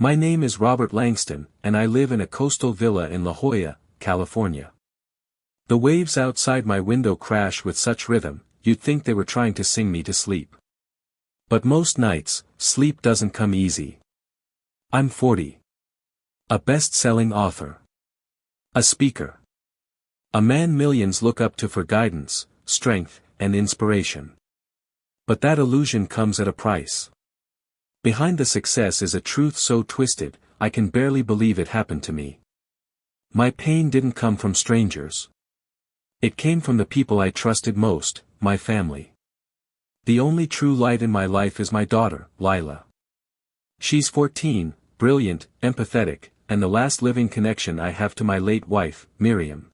My name is Robert Langston, and I live in a coastal villa in La Jolla, California. The waves outside my window crash with such rhythm, you'd think they were trying to sing me to sleep. But most nights, sleep doesn't come easy. I'm 40. A best-selling author. A speaker. A man millions look up to for guidance, strength, and inspiration. But that illusion comes at a price. Behind the success is a truth so twisted, I can barely believe it happened to me. My pain didn't come from strangers. It came from the people I trusted most, my family. The only true light in my life is my daughter, Lila. She's 14, brilliant, empathetic, and the last living connection I have to my late wife, Miriam.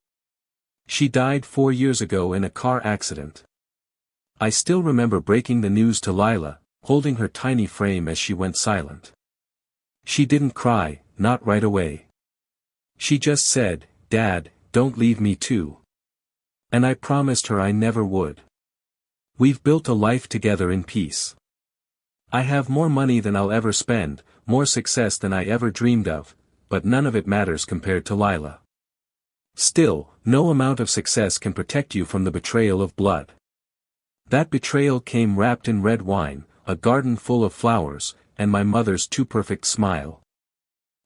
She died 4 years ago in a car accident. I still remember breaking the news to Lila, holding her tiny frame as she went silent. She didn't cry, not right away. She just said, "Dad, don't leave me too." And I promised her I never would. We've built a life together in peace. I have more money than I'll ever spend, more success than I ever dreamed of, but none of it matters compared to Lila. Still, no amount of success can protect you from the betrayal of blood. That betrayal came wrapped in red wine, a garden full of flowers, and my mother's too-perfect smile.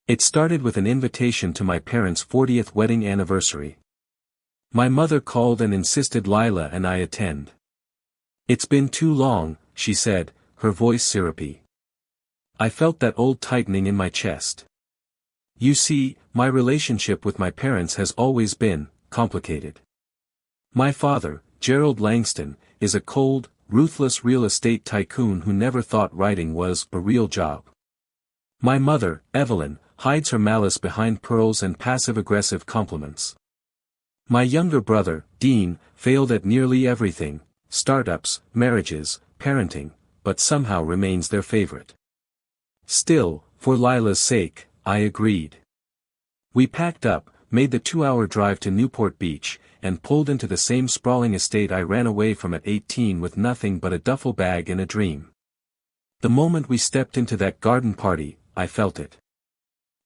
It started with an invitation to my parents' 40th wedding anniversary. My mother called and insisted Lila and I attend. "It's been too long," she said, her voice syrupy. I felt that old tightening in my chest. You see, my relationship with my parents has always been complicated. My father, Gerald Langston, is a cold, ruthless real estate tycoon who never thought writing was a real job. My mother, Evelyn, hides her malice behind pearls and passive-aggressive compliments. My younger brother, Dean, failed at nearly everything, startups, marriages, parenting, but somehow remains their favorite. Still, for Lila's sake, I agreed. We packed up, made the 2-hour drive to Newport Beach, and pulled into the same sprawling estate I ran away from at 18 with nothing but a duffel bag and a dream. The moment we stepped into that garden party, I felt it.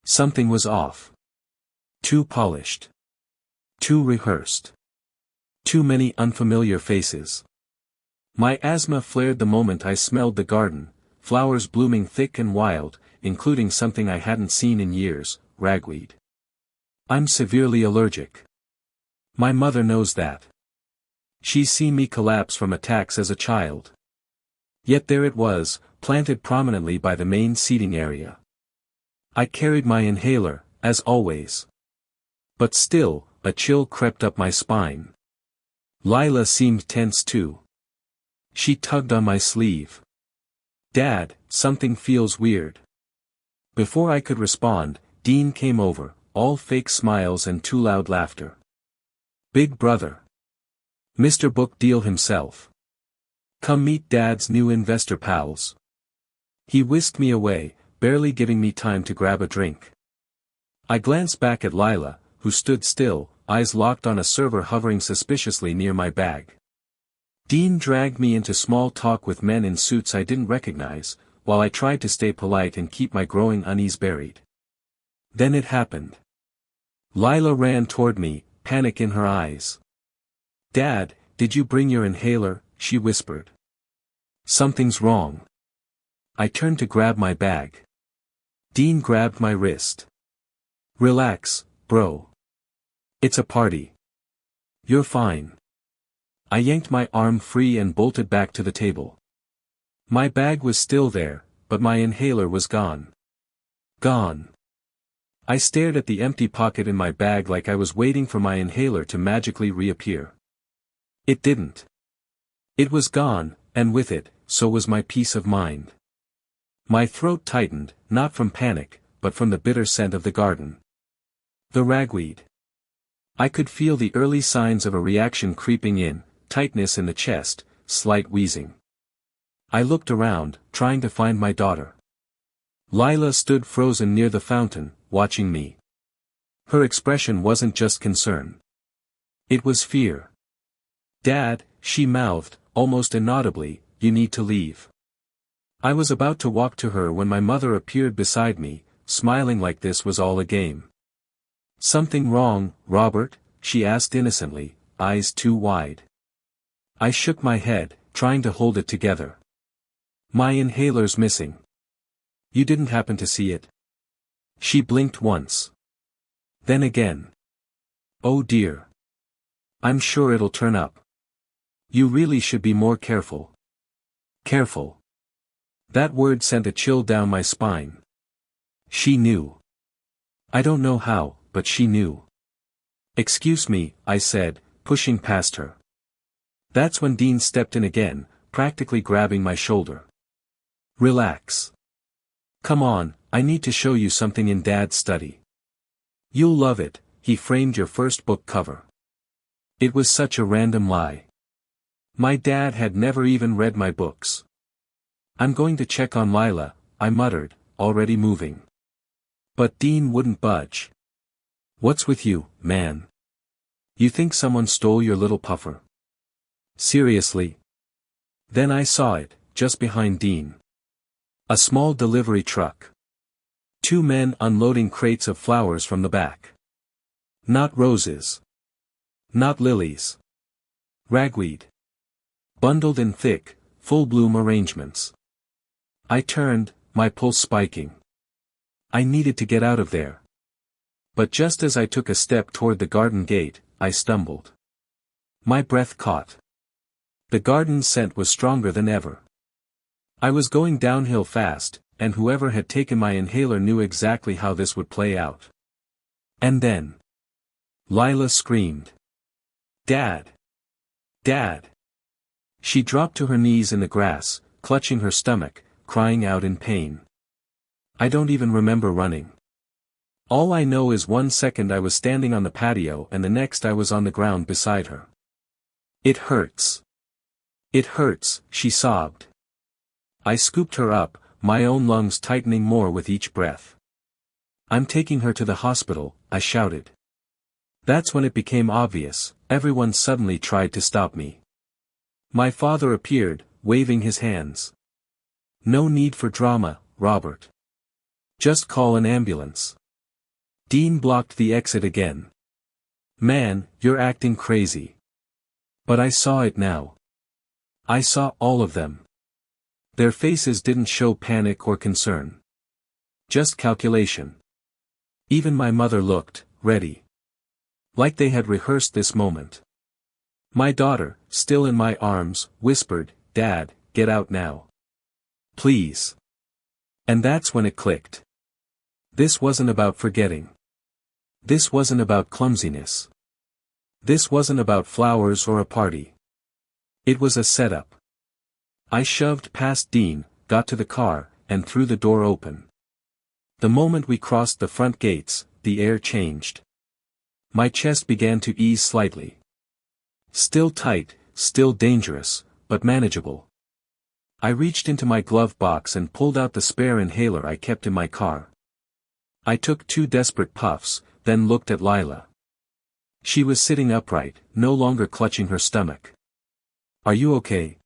Something was off. Too polished. Too rehearsed. Too many unfamiliar faces. My asthma flared the moment I smelled the garden, flowers blooming thick and wild, including something I hadn't seen in years, ragweed. I'm severely allergic. My mother knows that. She's seen me collapse from attacks as a child. Yet there it was, planted prominently by the main seating area. I carried my inhaler, as always. But still, a chill crept up my spine. Lila seemed tense too. She tugged on my sleeve. "Dad, something feels weird." Before I could respond, Dean came over, all fake smiles and too loud laughter. "Big brother. Mr. Book Deal himself. Come meet Dad's new investor pals." He whisked me away, barely giving me time to grab a drink. I glanced back at Lila, who stood still, eyes locked on a server hovering suspiciously near my bag. Dean dragged me into small talk with men in suits I didn't recognize, while I tried to stay polite and keep my growing unease buried. Then it happened. Lila ran toward me, panic in her eyes. "Dad, did you bring your inhaler?" she whispered. "Something's wrong." I turned to grab my bag. Dean grabbed my wrist. "Relax, bro. It's a party. You're fine." I yanked my arm free and bolted back to the table. My bag was still there, but my inhaler was gone. Gone. I stared at the empty pocket in my bag like I was waiting for my inhaler to magically reappear. It didn't. It was gone, and with it, so was my peace of mind. My throat tightened, not from panic, but from the bitter scent of the garden. The ragweed. I could feel the early signs of a reaction creeping in, tightness in the chest, slight wheezing. I looked around, trying to find my daughter. Lila stood frozen near the fountain, watching me. Her expression wasn't just concern. It was fear. "Dad," she mouthed, almost inaudibly, "you need to leave." I was about to walk to her when my mother appeared beside me, smiling like this was all a game. "Something wrong, Robert?" she asked innocently, eyes too wide. I shook my head, trying to hold it together. "My inhaler's missing. You didn't happen to see it?" She blinked once. Then again. "Oh dear. I'm sure it'll turn up. You really should be more careful." Careful. That word sent a chill down my spine. She knew. I don't know how, but she knew. "Excuse me," I said, pushing past her. That's when Dean stepped in again, practically grabbing my shoulder. "Relax. Come on, I need to show you something in Dad's study. You'll love it. He framed your first book cover." It was such a random lie. My dad had never even read my books. "I'm going to check on Lila," I muttered, already moving. But Dean wouldn't budge. "What's with you, man? You think someone stole your little puffer? Seriously?" Then I saw it, just behind Dean. A small delivery truck. 2 men unloading crates of flowers from the back. Not roses. Not lilies. Ragweed. Bundled in thick, full-bloom arrangements. I turned, my pulse spiking. I needed to get out of there. But just as I took a step toward the garden gate, I stumbled. My breath caught. The garden's scent was stronger than ever. I was going downhill fast, and whoever had taken my inhaler knew exactly how this would play out. And then Lila screamed. "Dad! Dad!" She dropped to her knees in the grass, clutching her stomach, crying out in pain. I don't even remember running. All I know is 1 second I was standing on the patio and the next I was on the ground beside her. "It hurts. It hurts," she sobbed. I scooped her up, my own lungs tightening more with each breath. "I'm taking her to the hospital," I shouted. That's when it became obvious, everyone suddenly tried to stop me. My father appeared, waving his hands. "No need for drama, Robert. Just call an ambulance." Dean blocked the exit again. "Man, you're acting crazy." But I saw it now. I saw all of them. Their faces didn't show panic or concern. Just calculation. Even my mother looked ready. Like they had rehearsed this moment. My daughter, still in my arms, whispered, "Dad, get out now. Please." And that's when it clicked. This wasn't about forgetting. This wasn't about clumsiness. This wasn't about flowers or a party. It was a setup. I shoved past Dean, got to the car, and threw the door open. The moment we crossed the front gates, the air changed. My chest began to ease slightly. Still tight, still dangerous, but manageable. I reached into my glove box and pulled out the spare inhaler I kept in my car. I took 2 desperate puffs, then looked at Lila. She was sitting upright, no longer clutching her stomach. "Are you okay?"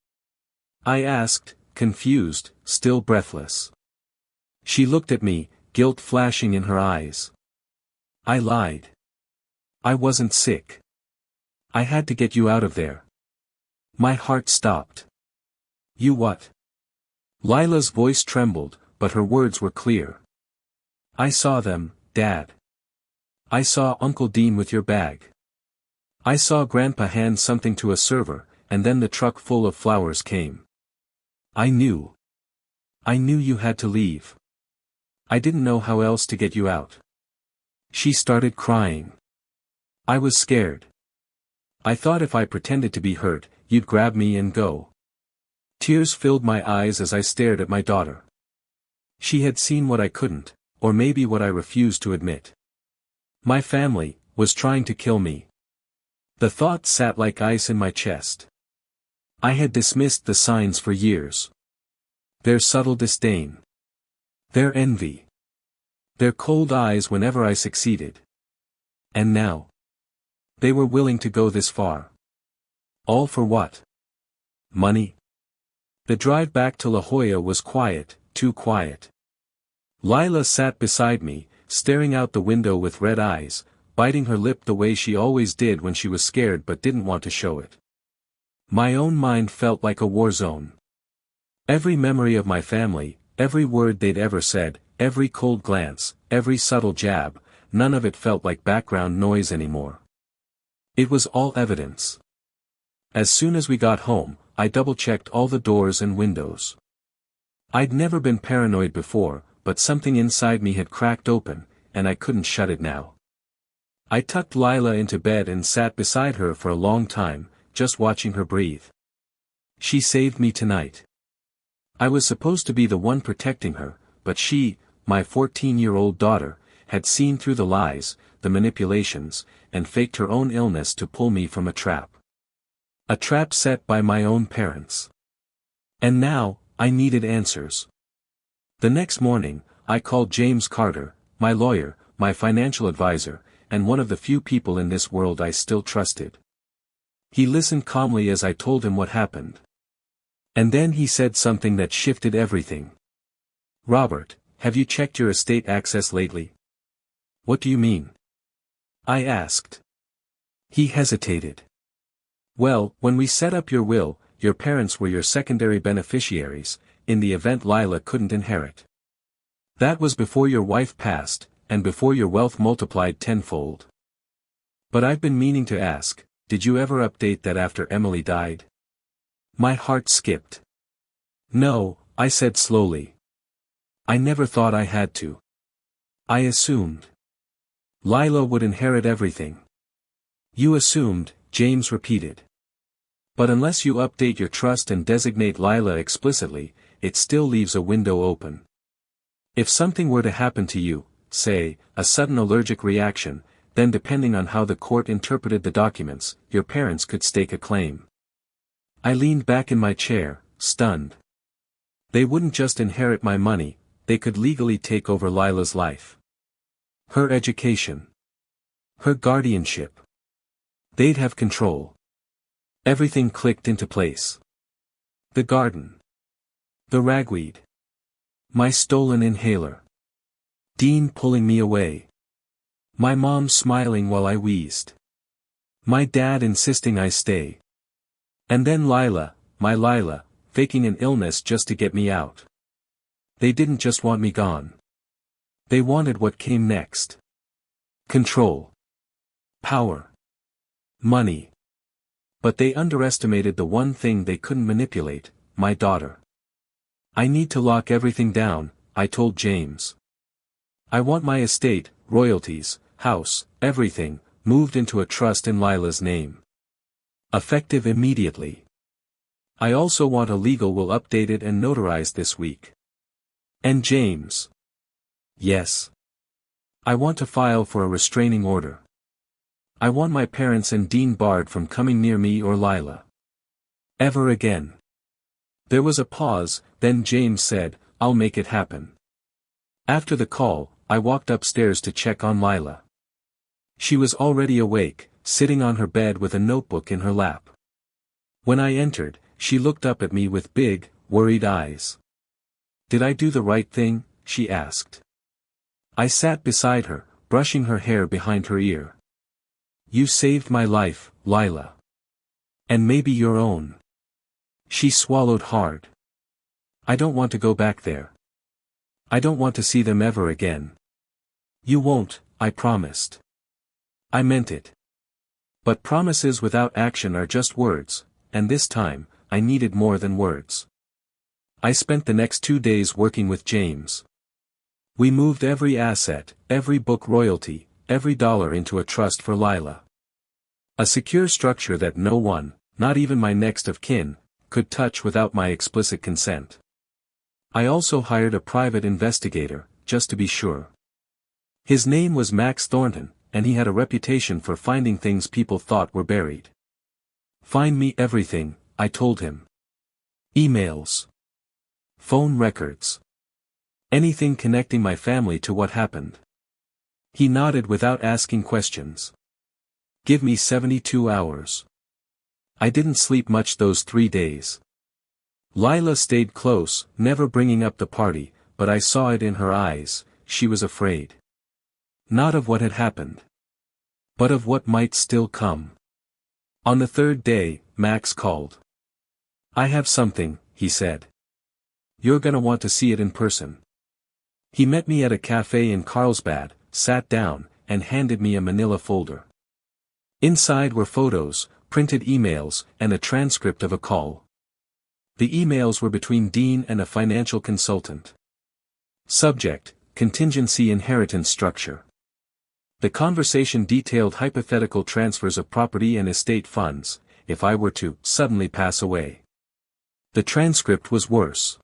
I asked, confused, still breathless. She looked at me, guilt flashing in her eyes. I lied. I wasn't sick. I had to get you out of there. My heart stopped. "You what?" Lila's voice trembled, but her words were clear. "I saw them, Dad. I saw Uncle Dean with your bag. I saw Grandpa hand something to a server, and then the truck full of flowers came. I knew. I knew you had to leave. I didn't know how else to get you out." She started crying. I was scared. I thought if I pretended to be hurt, you'd grab me and go. Tears filled my eyes as I stared at my daughter. She had seen what I couldn't, or maybe what I refused to admit. My family was trying to kill me. The thought sat like ice in my chest. I had dismissed the signs for years. Their subtle disdain. Their envy. Their cold eyes whenever I succeeded. And now. They were willing to go this far. All for what? Money? The drive back to La Jolla was quiet, too quiet. Lila sat beside me, staring out the window with red eyes, biting her lip the way she always did when she was scared but didn't want to show it. My own mind felt like a war zone. Every memory of my family, every word they'd ever said, every cold glance, every subtle jab, none of it felt like background noise anymore. It was all evidence. As soon as we got home, I double-checked all the doors and windows. I'd never been paranoid before, but something inside me had cracked open, and I couldn't shut it now. I tucked Lila into bed and sat beside her for a long time, just watching her breathe. She saved me tonight. I was supposed to be the one protecting her, but she, my 14-year-old daughter, had seen through the lies, the manipulations, and faked her own illness to pull me from a trap. A trap set by my own parents. And now, I needed answers. The next morning, I called James Carter, my lawyer, my financial advisor, and one of the few people in this world I still trusted. He listened calmly as I told him what happened. And then he said something that shifted everything. "Robert, have you checked your estate access lately?" "What do you mean?" I asked. He hesitated. "Well, when we set up your will, your parents were your secondary beneficiaries, in the event Lila couldn't inherit. That was before your wife passed, and before your wealth multiplied tenfold. But I've been meaning to ask, did you ever update that after Emily died?" My heart skipped. "No," I said slowly. "I never thought I had to. I assumed Lila would inherit everything." "You assumed," James repeated. "But unless you update your trust and designate Lila explicitly, it still leaves a window open. If something were to happen to you, say, a sudden allergic reaction, then depending on how the court interpreted the documents, your parents could stake a claim." I leaned back in my chair, stunned. They wouldn't just inherit my money, they could legally take over Lila's life. Her education. Her guardianship. They'd have control. Everything clicked into place. The garden. The ragweed. My stolen inhaler. Dean pulling me away. My mom smiling while I wheezed. My dad insisting I stay. And then Lila, my Lila, faking an illness just to get me out. They didn't just want me gone. They wanted what came next. Control. Power. Money. But they underestimated the one thing they couldn't manipulate, my daughter. "I need to lock everything down," I told James. "I want my estate, royalties, house, everything, moved into a trust in Lila's name. Effective immediately. I also want a legal will updated and notarized this week." "And James?" "Yes. I want to file for a restraining order. I want my parents and Dean barred from coming near me or Lila. Ever again." There was a pause, then James said, "I'll make it happen." After the call, I walked upstairs to check on Lila. She was already awake, sitting on her bed with a notebook in her lap. When I entered, she looked up at me with big, worried eyes. "Did I do the right thing?" she asked. I sat beside her, brushing her hair behind her ear. "You saved my life, Lila. And maybe your own." She swallowed hard. "I don't want to go back there. I don't want to see them ever again." "You won't," I promised. I meant it. But promises without action are just words, and this time, I needed more than words. I spent the next 2 days working with James. We moved every asset, every book royalty, every dollar into a trust for Lila. A secure structure that no one, not even my next of kin, could touch without my explicit consent. I also hired a private investigator, just to be sure. His name was Max Thornton, and he had a reputation for finding things people thought were buried. "Find me everything," I told him. "Emails. Phone records. Anything connecting my family to what happened." He nodded without asking questions. "Give me 72 hours." I didn't sleep much those 3 days. Lila stayed close, never bringing up the party, but I saw it in her eyes. She was afraid. Not of what had happened, but of what might still come. On the third day, Max called. "I have something," he said. "You're gonna want to see it in person." He met me at a cafe in Carlsbad, sat down, and handed me a manila folder. Inside were photos, printed emails, and a transcript of a call. The emails were between Dean and a financial consultant. Subject: contingency inheritance structure. The conversation detailed hypothetical transfers of property and estate funds, if I were to suddenly pass away. The transcript was worse.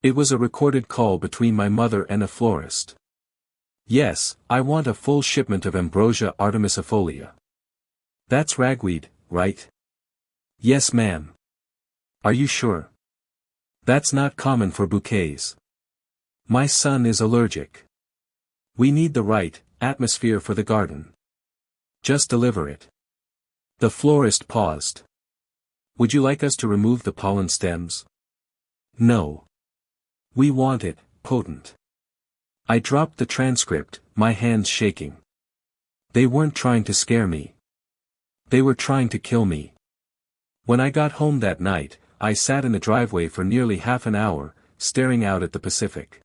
It was a recorded call between my mother and a florist. "Yes, I want a full shipment of Ambrosia artemisifolia." "That's ragweed, right?" "Yes, ma'am." "Are you sure?" "That's not common for bouquets. My son is allergic. We need the right atmosphere for the garden. Just deliver it." The florist paused. "Would you like us to remove the pollen stems?" "No. We want it potent." I dropped the transcript, my hands shaking. They weren't trying to scare me. They were trying to kill me. When I got home that night, I sat in the driveway for nearly half an hour, staring out at the Pacific.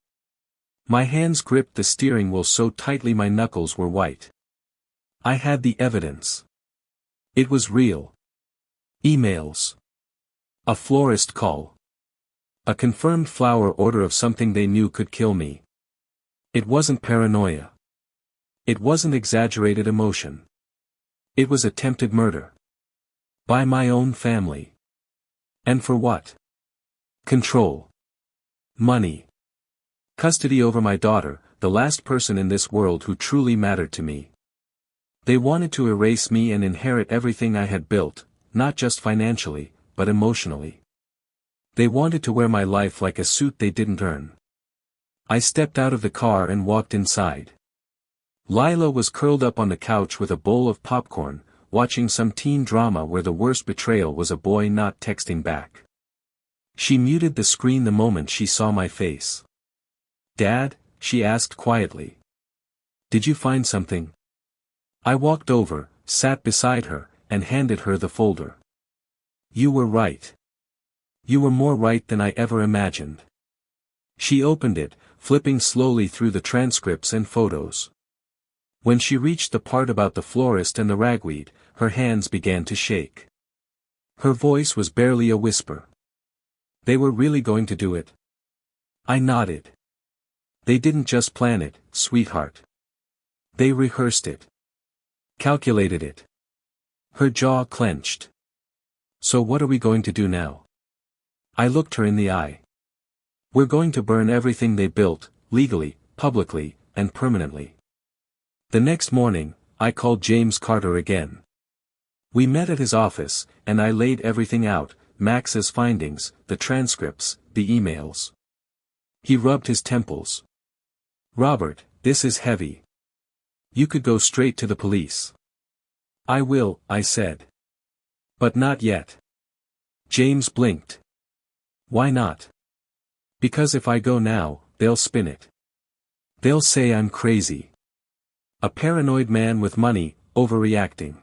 My hands gripped the steering wheel so tightly my knuckles were white. I had the evidence. It was real. Emails. A florist call. A confirmed flower order of something they knew could kill me. It wasn't paranoia. It wasn't exaggerated emotion. It was attempted murder. By my own family. And for what? Control. Money. Custody over my daughter, the last person in this world who truly mattered to me. They wanted to erase me and inherit everything I had built, not just financially, but emotionally. They wanted to wear my life like a suit they didn't earn. I stepped out of the car and walked inside. Lila was curled up on the couch with a bowl of popcorn, watching some teen drama where the worst betrayal was a boy not texting back. She muted the screen the moment she saw my face. "Dad?" she asked quietly. "Did you find something?" I walked over, sat beside her, and handed her the folder. "You were right. You were more right than I ever imagined." She opened it, flipping slowly through the transcripts and photos. When she reached the part about the florist and the ragweed, her hands began to shake. Her voice was barely a whisper. "They were really going to do it?" I nodded. "They didn't just plan it, sweetheart. They rehearsed it. Calculated it." Her jaw clenched. "So what are we going to do now?" I looked her in the eye. "We're going to burn everything they built, legally, publicly, and permanently." The next morning, I called James Carter again. We met at his office, and I laid everything out, Max's findings, the transcripts, the emails. He rubbed his temples. "Robert, this is heavy. You could go straight to the police." "I will," I said. "But not yet." James blinked. "Why not?" "Because if I go now, they'll spin it. They'll say I'm crazy. A paranoid man with money, overreacting.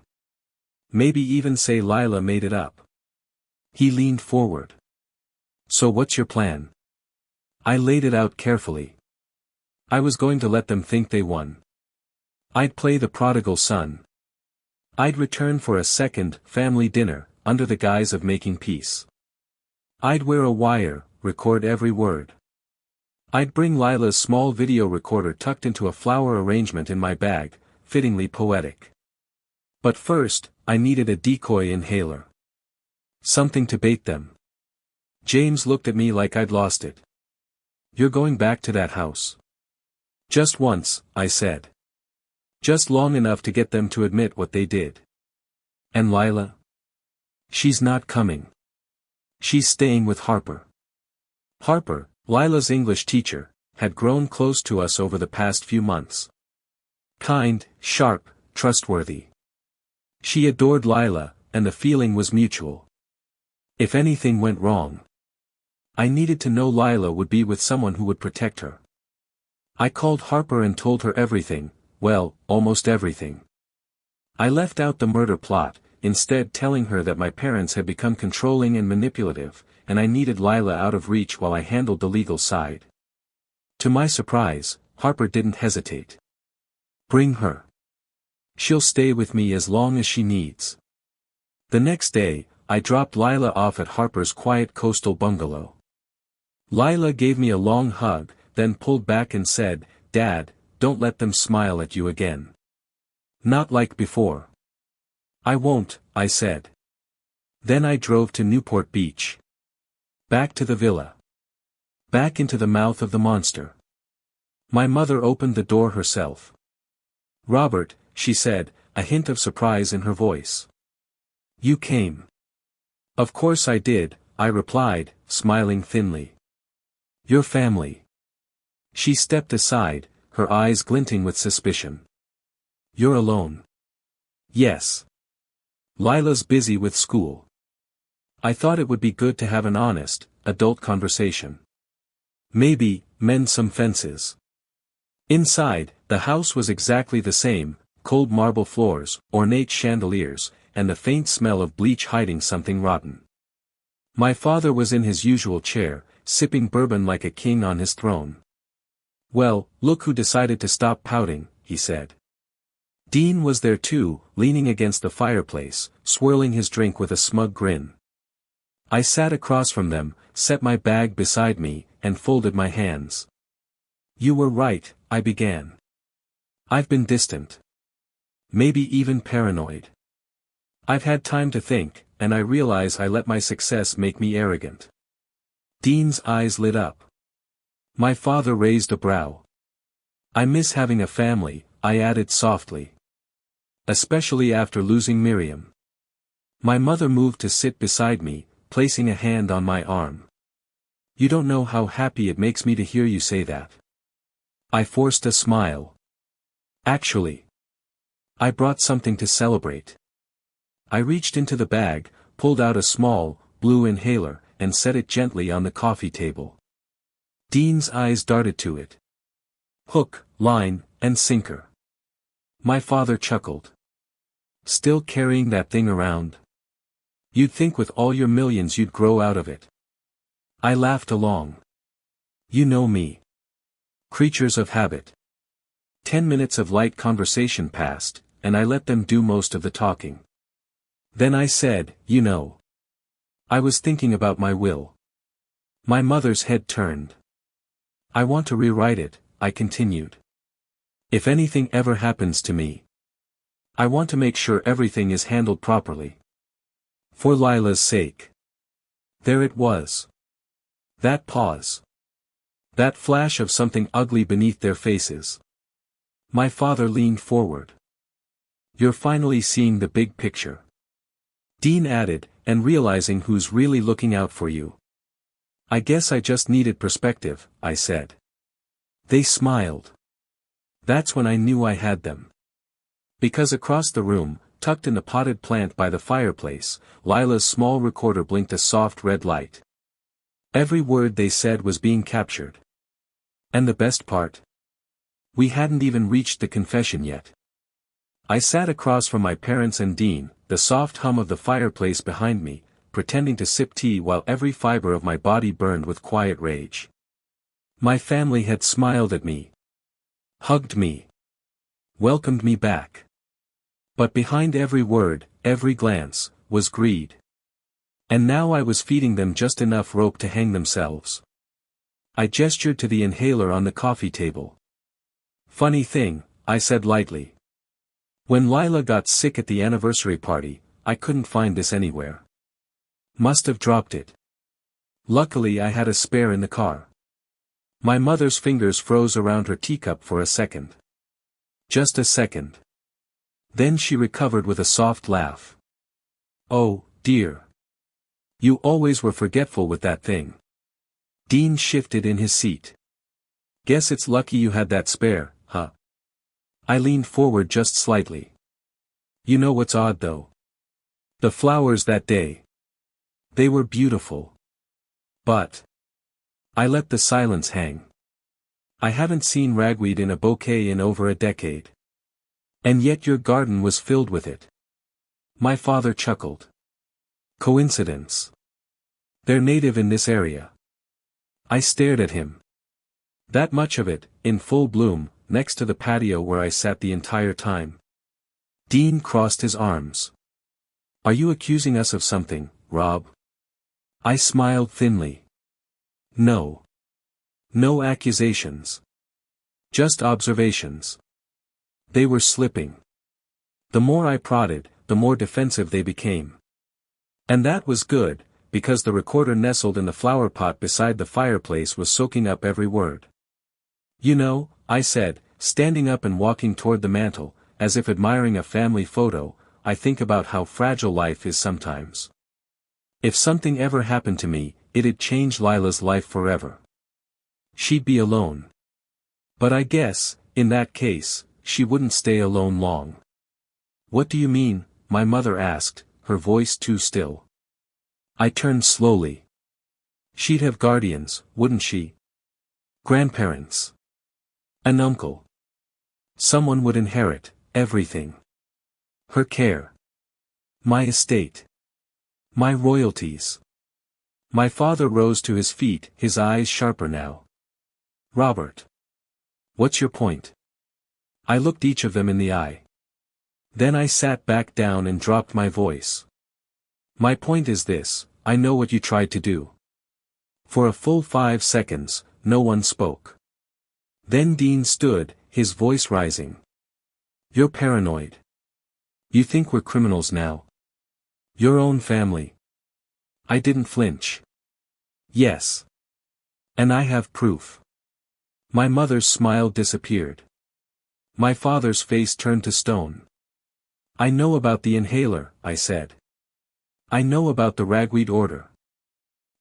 Maybe even say Lila made it up." He leaned forward. "So what's your plan?" I laid it out carefully. I was going to let them think they won. I'd play the prodigal son. I'd return for a second, family dinner, under the guise of making peace. I'd wear a wire, record every word. I'd bring Lila's small video recorder tucked into a flower arrangement in my bag, fittingly poetic. But first, I needed a decoy inhaler. Something to bait them. James looked at me like I'd lost it. "You're going back to that house?" "Just once," I said. "Just long enough to get them to admit what they did." "And Lila?" "She's not coming. She's staying with Harper." Harper, Lila's English teacher, had grown close to us over the past few months. Kind, sharp, trustworthy. She adored Lila, and the feeling was mutual. If anything went wrong, I needed to know Lila would be with someone who would protect her. I called Harper and told her everything, well, almost everything. I left out the murder plot, instead telling her that my parents had become controlling and manipulative, and I needed Lila out of reach while I handled the legal side. To my surprise, Harper didn't hesitate. Bring her. She'll stay with me as long as she needs. The next day, I dropped Lila off at Harper's quiet coastal bungalow. Lila gave me a long hug, then pulled back and said, "Dad, don't let them smile at you again. Not like before." "I won't," I said. Then I drove to Newport Beach. Back to the villa. Back into the mouth of the monster. My mother opened the door herself. "Robert," she said, a hint of surprise in her voice. "You came." "Of course I did," I replied, smiling thinly. "Your family." She stepped aside, her eyes glinting with suspicion. "You're alone?" "Yes. Lila's busy with school." I thought it would be good to have an honest, adult conversation. Maybe, mend some fences. Inside, the house was exactly the same, cold marble floors, ornate chandeliers, and the faint smell of bleach hiding something rotten. My father was in his usual chair, sipping bourbon like a king on his throne. "Well, look who decided to stop pouting," he said. Dean was there too, leaning against the fireplace, swirling his drink with a smug grin. I sat across from them, set my bag beside me, and folded my hands. "You were right," I began. "I've been distant. Maybe even paranoid. I've had time to think, and I realize I let my success make me arrogant." Dean's eyes lit up. My father raised a brow. "I miss having a family," I added softly. "Especially after losing Miriam." My mother moved to sit beside me, placing a hand on my arm. "You don't know how happy it makes me to hear you say that." I forced a smile. "Actually, I brought something to celebrate." I reached into the bag, pulled out a small, blue inhaler, and set it gently on the coffee table. Dean's eyes darted to it. "Hook, line, and sinker." My father chuckled. "Still carrying that thing around? You'd think with all your millions you'd grow out of it." I laughed along. "You know me. Creatures of habit." 10 minutes of light conversation passed, and I let them do most of the talking. Then I said, "You know, I was thinking about my will." My mother's head turned. "I want to rewrite it," I continued. "If anything ever happens to me, I want to make sure everything is handled properly. For Lila's sake." There it was. That pause. That flash of something ugly beneath their faces. My father leaned forward. "You're finally seeing the big picture," Dean added, "and realizing who's really looking out for you." "I guess I just needed perspective," I said. They smiled. That's when I knew I had them. Because across the room, tucked in a potted plant by the fireplace, Lila's small recorder blinked a soft red light. Every word they said was being captured. And the best part? We hadn't even reached the confession yet. I sat across from my parents and Dean, the soft hum of the fireplace behind me, pretending to sip tea while every fiber of my body burned with quiet rage. My family had smiled at me, hugged me, welcomed me back. But behind every word, every glance, was greed. And now I was feeding them just enough rope to hang themselves. I gestured to the inhaler on the coffee table. "Funny thing," I said lightly. "When Lila got sick at the anniversary party, I couldn't find this anywhere. Must have dropped it. Luckily I had a spare in the car." My mother's fingers froze around her teacup for a second. Just a second. Then she recovered with a soft laugh. "Oh, dear. You always were forgetful with that thing." Dean shifted in his seat. "Guess it's lucky you had that spare, huh?" I leaned forward just slightly. "You know what's odd though? The flowers that day. They were beautiful. But I let the silence hang. I haven't seen ragweed in a bouquet in over a decade. And yet your garden was filled with it. My father chuckled. Coincidence. They're native in this area. I stared at him. That much of it, in full bloom, next to the patio where I sat the entire time. Dean crossed his arms. Are you accusing us of something, Rob? I smiled thinly. No. No accusations. Just observations. They were slipping. The more I prodded, the more defensive they became. And that was good, because the recorder nestled in the flower pot beside the fireplace was soaking up every word. You know, I said, standing up and walking toward the mantel, as if admiring a family photo, I think about how fragile life is sometimes. If something ever happened to me, it'd change Lila's life forever. She'd be alone. But I guess, in that case, she wouldn't stay alone long. What do you mean? My mother asked, her voice too still. I turned slowly. She'd have guardians, wouldn't she? Grandparents. An uncle. Someone would inherit everything. Her care. My estate. My royalties. My father rose to his feet, his eyes sharper now. Robert. What's your point? I looked each of them in the eye. Then I sat back down and dropped my voice. My point is this, I know what you tried to do. For a full 5 seconds, no one spoke. Then Dean stood, his voice rising. You're paranoid. You think we're criminals now. Your own family. I didn't flinch. Yes. And I have proof. My mother's smile disappeared. My father's face turned to stone. I know about the inhaler, I said. I know about the ragweed order.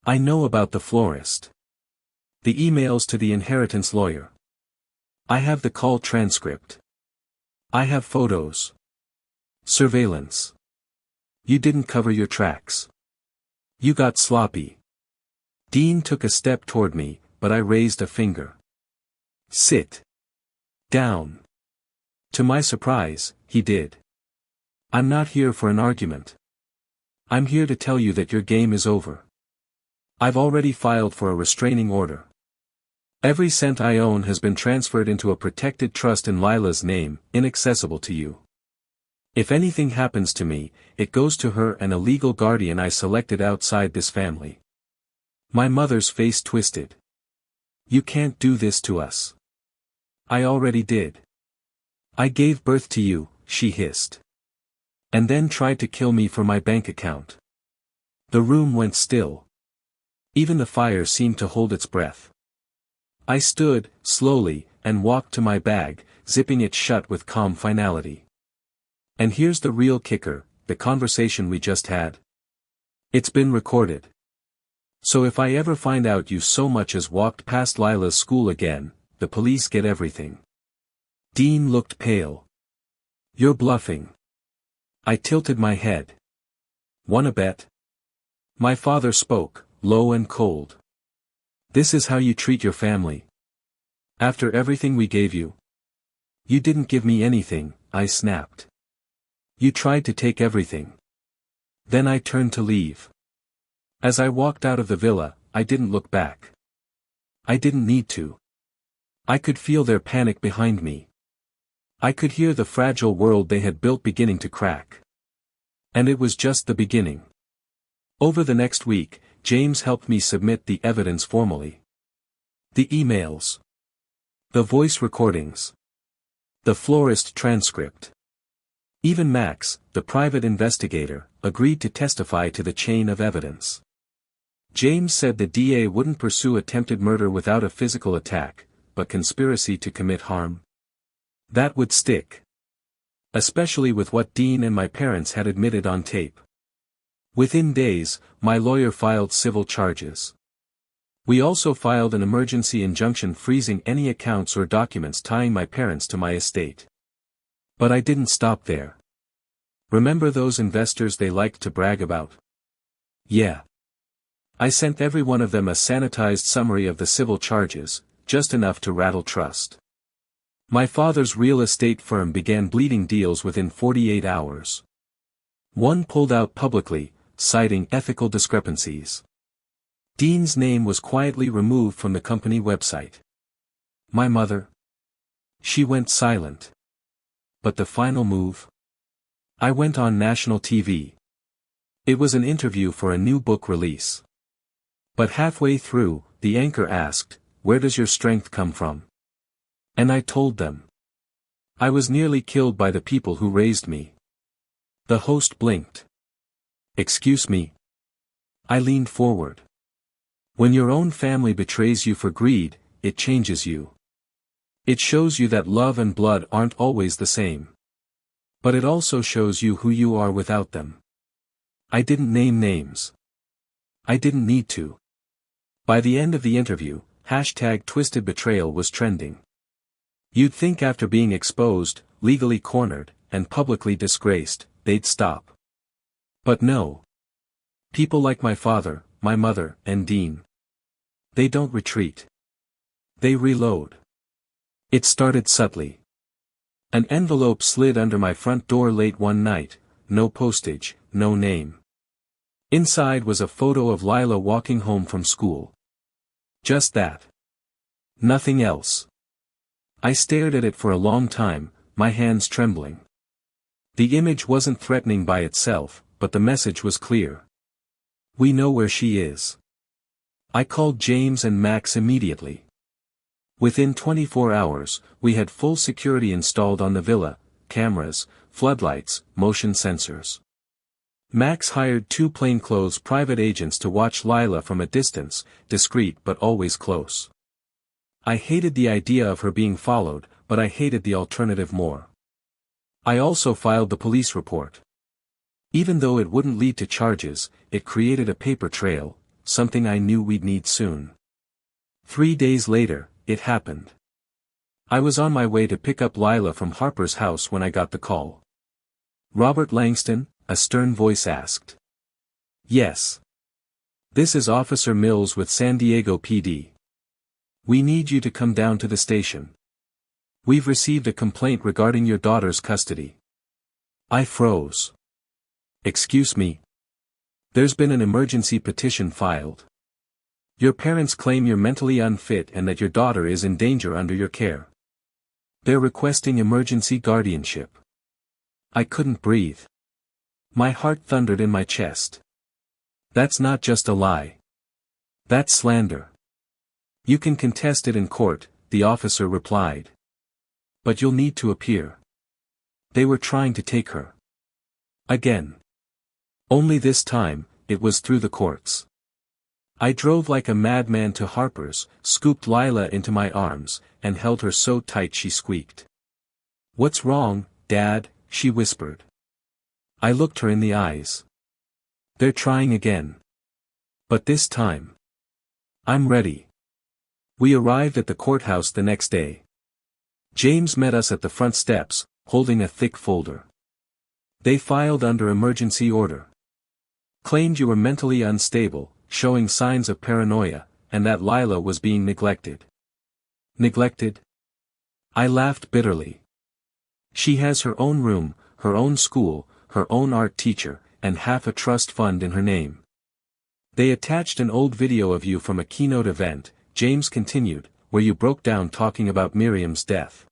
I know about the florist. The emails to the inheritance lawyer. I have the call transcript. I have photos. Surveillance. You didn't cover your tracks. You got sloppy. Dean took a step toward me, but I raised a finger. Sit down. To my surprise, he did. I'm not here for an argument. I'm here to tell you that your game is over. I've already filed for a restraining order. Every cent I own has been transferred into a protected trust in Lila's name, inaccessible to you. If anything happens to me, it goes to her and a legal guardian I selected outside this family. My mother's face twisted. You can't do this to us. I already did. I gave birth to you, she hissed. And then tried to kill me for my bank account. The room went still. Even the fire seemed to hold its breath. I stood, slowly, and walked to my bag, zipping it shut with calm finality. And here's the real kicker, the conversation we just had. It's been recorded. So if I ever find out you so much as walked past Lila's school again, the police get everything. Dean looked pale. You're bluffing. I tilted my head. Wanna bet? My father spoke, low and cold. This is how you treat your family. After everything we gave you. You didn't give me anything, I snapped. You tried to take everything. Then I turned to leave. As I walked out of the villa, I didn't look back. I didn't need to. I could feel their panic behind me. I could hear the fragile world they had built beginning to crack. And it was just the beginning. Over the next week, James helped me submit the evidence formally. The emails. The voice recordings. The florist transcript. Even Max, the private investigator, agreed to testify to the chain of evidence. James said the DA wouldn't pursue attempted murder without a physical attack, but conspiracy to commit harm. That would stick. Especially with what Dean and my parents had admitted on tape. Within days, my lawyer filed civil charges. We also filed an emergency injunction freezing any accounts or documents tying my parents to my estate. But I didn't stop there. Remember those investors they liked to brag about? Yeah. I sent every one of them a sanitized summary of the civil charges, just enough to rattle trust. My father's real estate firm began bleeding deals within 48 hours. One pulled out publicly, citing ethical discrepancies. Dean's name was quietly removed from the company website. My mother? She went silent. But the final move? I went on national TV. It was an interview for a new book release. But halfway through, the anchor asked, "Where does your strength come from?" And I told them. I was nearly killed by the people who raised me. The host blinked. "Excuse me?" I leaned forward. When your own family betrays you for greed, it changes you. It shows you that love and blood aren't always the same. But it also shows you who you are without them. I didn't name names. I didn't need to. By the end of the interview, #TwistedBetrayal was trending. You'd think after being exposed, legally cornered, and publicly disgraced, they'd stop. But no. People like my father, my mother, and Dean. They don't retreat. They reload. It started subtly. An envelope slid under my front door late one night, no postage, no name. Inside was a photo of Lila walking home from school. Just that. Nothing else. I stared at it for a long time, my hands trembling. The image wasn't threatening by itself, but the message was clear. We know where she is. I called James and Max immediately. Within 24 hours, we had full security installed on the villa, cameras, floodlights, motion sensors. Max hired 2 plainclothes private agents to watch Lila from a distance, discreet but always close. I hated the idea of her being followed, but I hated the alternative more. I also filed the police report. Even though it wouldn't lead to charges, it created a paper trail, something I knew we'd need soon. 3 days later, it happened. I was on my way to pick up Lila from Harper's house when I got the call. "Robert Langston?" a stern voice asked. "Yes. This is Officer Mills with San Diego PD. We need you to come down to the station. We've received a complaint regarding your daughter's custody." I froze. "Excuse me. There's been an emergency petition filed. Your parents claim you're mentally unfit and that your daughter is in danger under your care. They're requesting emergency guardianship." I couldn't breathe. My heart thundered in my chest. That's not just a lie. That's slander. "You can contest it in court," the officer replied. "But you'll need to appear. They were trying to take her. Again. Only this time, it was through the courts." I drove like a madman to Harper's, scooped Lila into my arms, and held her so tight she squeaked. "What's wrong, Dad?" she whispered. I looked her in the eyes. "They're trying again. But this time. I'm ready." We arrived at the courthouse the next day. James met us at the front steps, holding a thick folder. They filed under emergency order. Claimed you were mentally unstable, showing signs of paranoia, and that Lila was being neglected. Neglected? I laughed bitterly. She has her own room, her own school, her own art teacher, and half a trust fund in her name. They attached an old video of you from a keynote event, James continued, where you broke down talking about Miriam's death.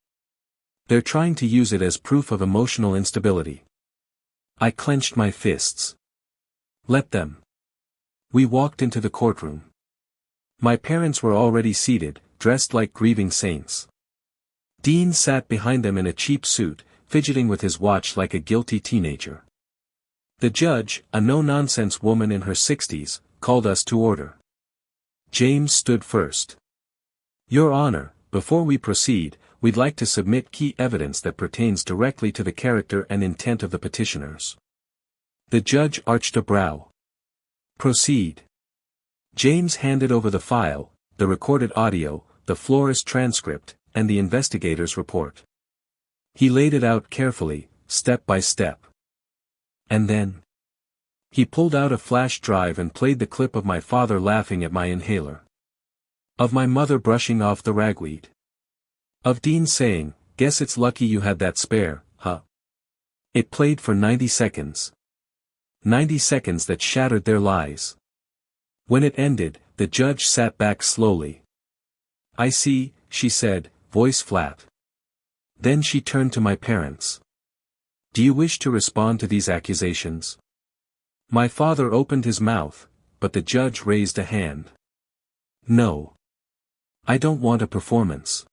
They're trying to use it as proof of emotional instability. I clenched my fists. Let them. We walked into the courtroom. My parents were already seated, dressed like grieving saints. Dean sat behind them in a cheap suit, fidgeting with his watch like a guilty teenager. The judge, a no-nonsense woman in her 60s, called us to order. James stood first. "Your Honor, before we proceed, we'd like to submit key evidence that pertains directly to the character and intent of the petitioners." The judge arched a brow. "Proceed." James handed over the file, the recorded audio, the florist transcript, and the investigator's report. He laid it out carefully, step by step. And then. He pulled out a flash drive and played the clip of my father laughing at my inhaler. Of my mother brushing off the ragweed. Of Dean saying, "Guess it's lucky you had that spare, huh?" It played for 90 seconds. 90 seconds that shattered their lies. When it ended, the judge sat back slowly. "I see," she said, voice flat. Then she turned to my parents. "Do you wish to respond to these accusations?" My father opened his mouth, but the judge raised a hand. "No. I don't want a performance.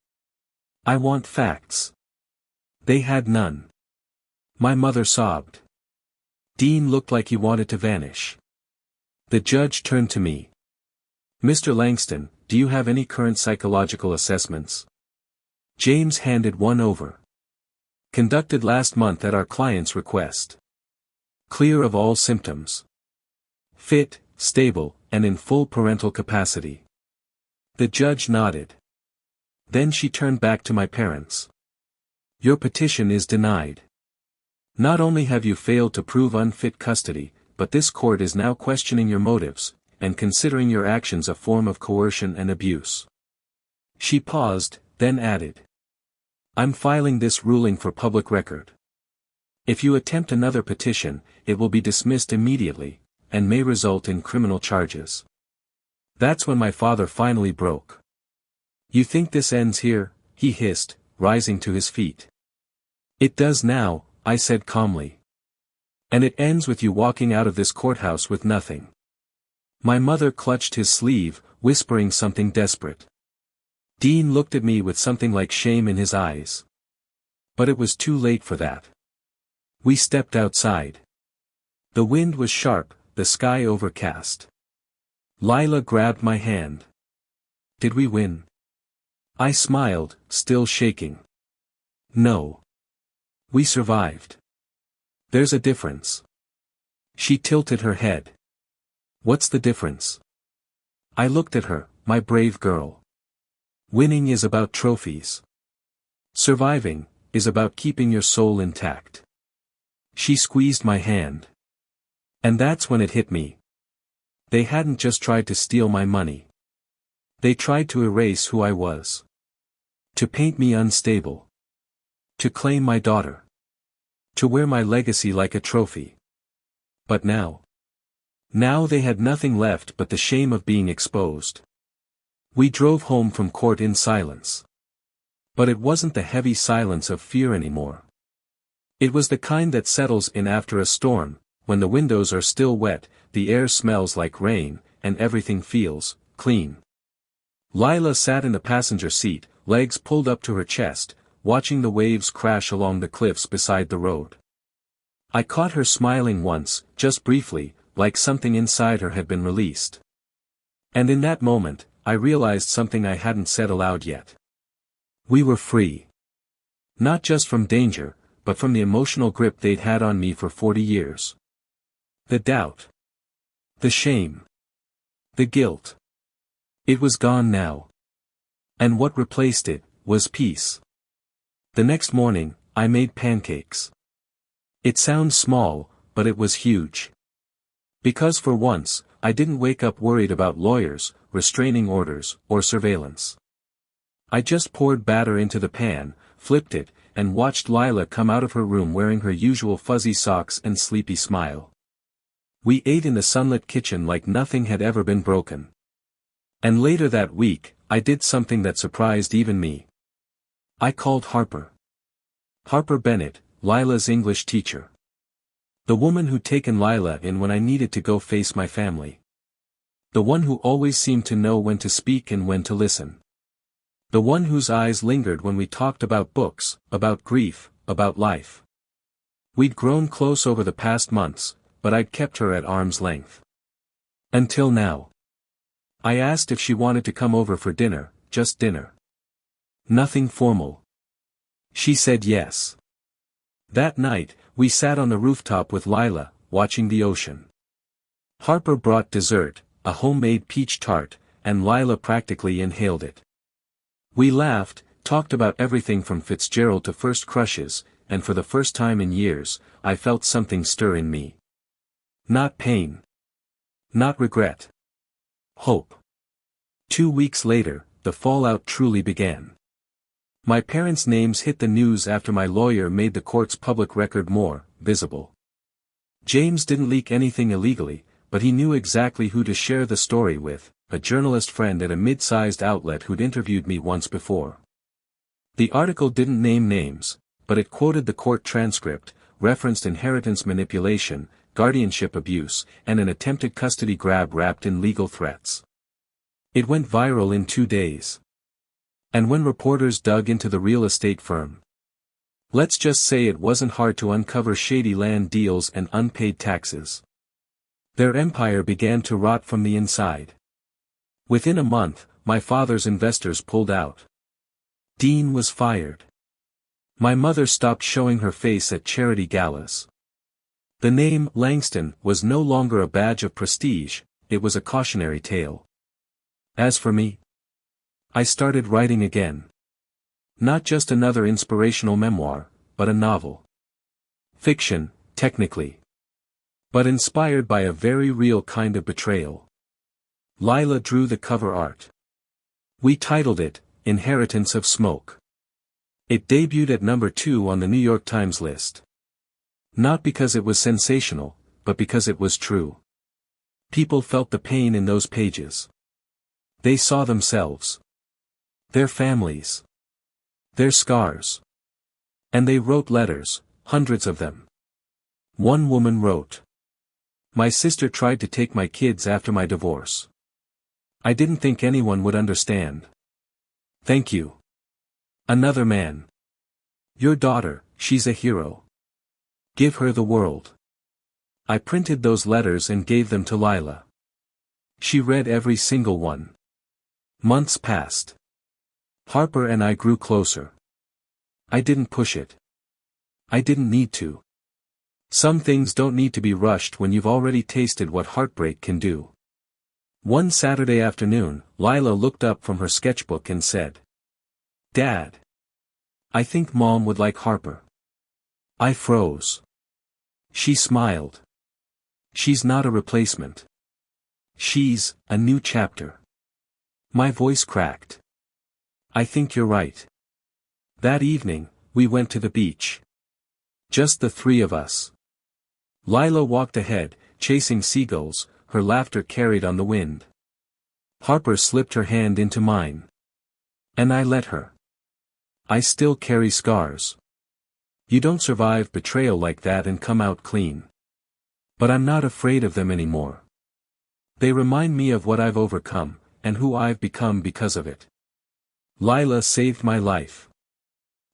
I want facts." They had none. My mother sobbed. Dean looked like he wanted to vanish. The judge turned to me. "Mr. Langston, do you have any current psychological assessments?" James handed one over. "Conducted last month at our client's request. Clear of all symptoms. Fit, stable, and in full parental capacity." The judge nodded. Then she turned back to my parents. "Your petition is denied. Not only have you failed to prove unfit custody, but this court is now questioning your motives, and considering your actions a form of coercion and abuse." She paused, then added. "I'm filing this ruling for public record. If you attempt another petition, it will be dismissed immediately, and may result in criminal charges." That's when my father finally broke. "You think this ends here?" he hissed, rising to his feet. "It does now," I said calmly. "And it ends with you walking out of this courthouse with nothing." My mother clutched his sleeve, whispering something desperate. Dean looked at me with something like shame in his eyes. But it was too late for that. We stepped outside. The wind was sharp, the sky overcast. Lila grabbed my hand. "Did we win?" I smiled, still shaking. "No. We survived. There's a difference." She tilted her head. "What's the difference?" I looked at her, my brave girl. "Winning is about trophies. Surviving is about keeping your soul intact." She squeezed my hand. And that's when it hit me. They hadn't just tried to steal my money. They tried to erase who I was. To paint me unstable. To claim my daughter. To wear my legacy like a trophy. But now. Now they had nothing left but the shame of being exposed. We drove home from court in silence. But it wasn't the heavy silence of fear anymore. It was the kind that settles in after a storm, when the windows are still wet, the air smells like rain, and everything feels clean. Lila sat in the passenger seat, legs pulled up to her chest, watching the waves crash along the cliffs beside the road. I caught her smiling once, just briefly, like something inside her had been released. And in that moment, I realized something I hadn't said aloud yet. We were free. Not just from danger, but from the emotional grip they'd had on me for 40 years. The doubt. The shame. The guilt. It was gone now. And what replaced it, was peace. The next morning, I made pancakes. It sounds small, but it was huge. Because for once, I didn't wake up worried about lawyers, restraining orders, or surveillance. I just poured batter into the pan, flipped it, and watched Lila come out of her room wearing her usual fuzzy socks and sleepy smile. We ate in the sunlit kitchen like nothing had ever been broken. And later that week, I did something that surprised even me. I called Harper. Harper Bennett, Lila's English teacher. The woman who'd taken Lila in when I needed to go face my family. The one who always seemed to know when to speak and when to listen. The one whose eyes lingered when we talked about books, about grief, about life. We'd grown close over the past months, but I'd kept her at arm's length. Until now. I asked if she wanted to come over for dinner, just dinner. Nothing formal. She said yes. That night, we sat on the rooftop with Lila, watching the ocean. Harper brought dessert, a homemade peach tart, and Lila practically inhaled it. We laughed, talked about everything from Fitzgerald to first crushes, and for the first time in years, I felt something stir in me. Not pain. Not regret. Hope. 2 weeks later, the fallout truly began. My parents' names hit the news after my lawyer made the court's public record more visible. James didn't leak anything illegally, but he knew exactly who to share the story with, a journalist friend at a mid-sized outlet who'd interviewed me once before. The article didn't name names, but it quoted the court transcript, referenced inheritance manipulation, guardianship abuse, and an attempted custody grab wrapped in legal threats. It went viral in 2 days. And when reporters dug into the real estate firm, let's just say it wasn't hard to uncover shady land deals and unpaid taxes. Their empire began to rot from the inside. Within a month, my father's investors pulled out. Dean was fired. My mother stopped showing her face at charity galas. The name Langston was no longer a badge of prestige, it was a cautionary tale. As for me, I started writing again. Not just another inspirational memoir, but a novel. Fiction, technically. But inspired by a very real kind of betrayal. Lila drew the cover art. We titled it, Inheritance of Smoke. It debuted at number 2 on the New York Times list. Not because it was sensational, but because it was true. People felt the pain in those pages. They saw themselves. Their families. Their scars. And they wrote letters, hundreds of them. One woman wrote, "My sister tried to take my kids after my divorce. I didn't think anyone would understand. Thank you." Another man. "Your daughter, she's a hero. Give her the world." I printed those letters and gave them to Lila. She read every single one. Months passed. Harper and I grew closer. I didn't push it. I didn't need to. Some things don't need to be rushed when you've already tasted what heartbreak can do. One Saturday afternoon, Lila looked up from her sketchbook and said, "Dad, I think Mom would like Harper." I froze. She smiled. "She's not a replacement. She's a new chapter." My voice cracked. "I think you're right." That evening, we went to the beach. Just the 3 of us. Lila walked ahead, chasing seagulls, her laughter carried on the wind. Harper slipped her hand into mine. And I let her. I still carry scars. You don't survive betrayal like that and come out clean. But I'm not afraid of them anymore. They remind me of what I've overcome, and who I've become because of it. Lila saved my life.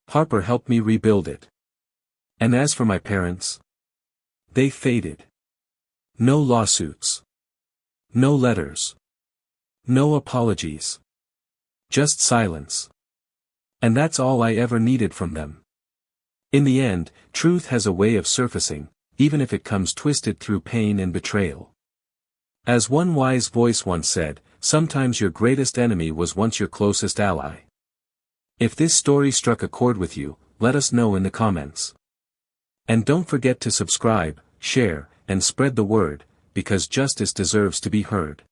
Harper helped me rebuild it. And as for my parents, they faded. No lawsuits. No letters. No apologies. Just silence. And that's all I ever needed from them. In the end, truth has a way of surfacing, even if it comes twisted through pain and betrayal. As one wise voice once said, sometimes your greatest enemy was once your closest ally. If this story struck a chord with you, let us know in the comments. And don't forget to subscribe, share, and spread the word, because justice deserves to be heard.